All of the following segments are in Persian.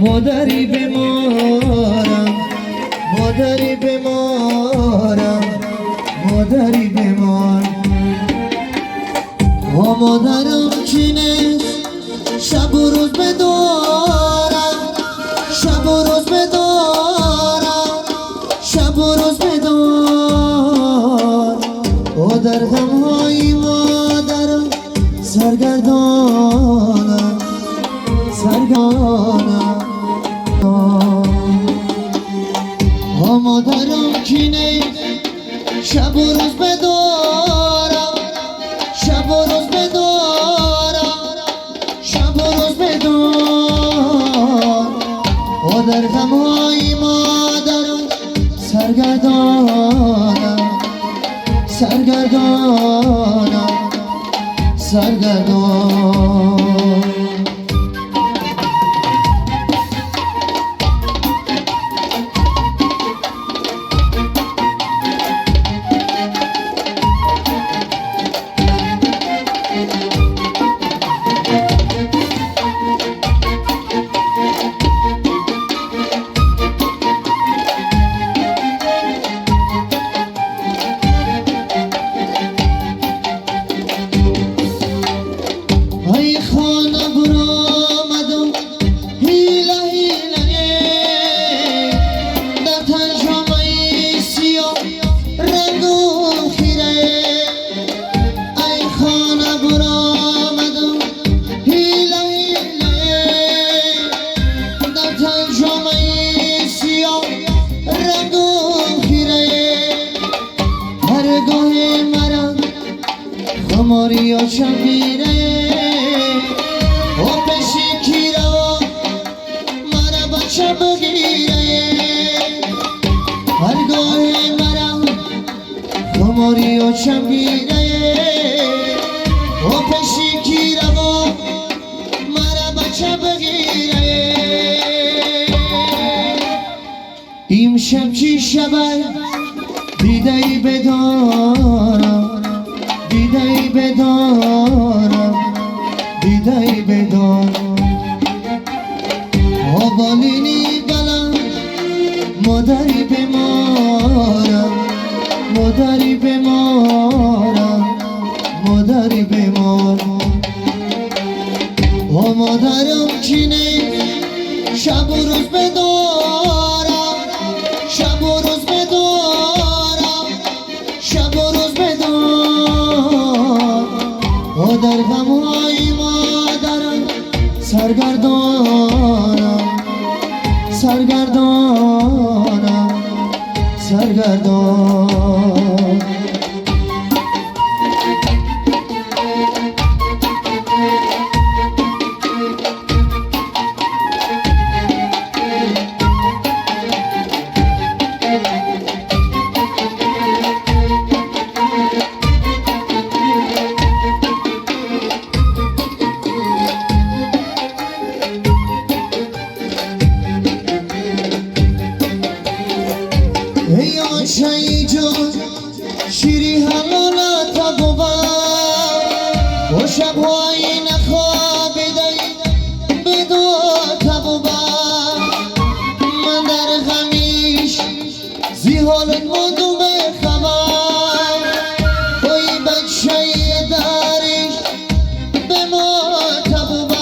مادری بمارم مادری بمارم مادری بمار مادرم چینه شب و روز بدارم شب و روز بدارم شب و روز بدار در غمهای مادرم سرگردانم سرگردانم مادرم کینه شب و روز بدارم شب و روز بدارم شب و روز بدار در غمهای مادرم سرگردانم سرگردانم سرگردان ماریا شمیره و پیشی کیرا مرا بچه بگیره هرگاه مرا ماریا شمیره و پیشی کیرا مرا بچه بگیره امشب چی شبه دیده‌ای بدارم دیده‌ای بدارم دیده‌ای بدارم بالینی بلند مادری بمارم مادری بمارم مادری بمارم مادرم چینه شب و روز بدارم شب و روز بدارم شب و روز بدار در غمهای مادرم سرگردانم سرگردانم سرگردان ای آشایی جان شیری حلالت بابا و شبهایی نخوابیده بدو بابا من در غمیش زی حالت ماندو به خبر توی بچه داریش به ما بابا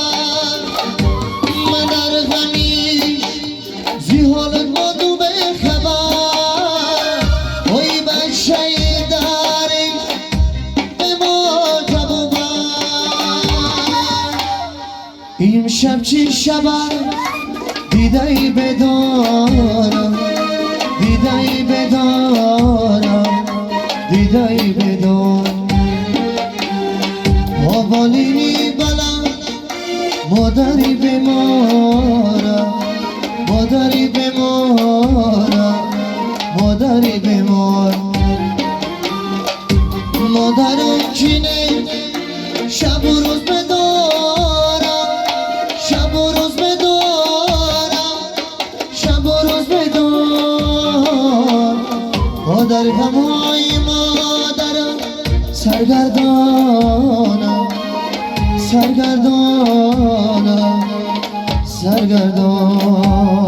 من در غمیش زی حالت ماندو به خبر امشب چی شبه دیده‌ای بدارم دیده‌ای بدارم دیده‌ای بدارم بالینی بلند مادری بمارم مادری بمارم مادری بمارم مادرم چینه شب و روز بدارم شب و روز بدارم شب و روز بدار در غمهای مادرم سرگردانم سرگردانم سرگردان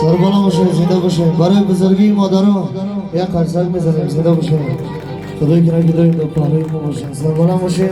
سر بالا باشه زنده باشه برای بزرگی مادرها یک قرصک میزنیم زنده باشه خدای کنه که داریم دو پهلوی ما باشه سر بالا باشه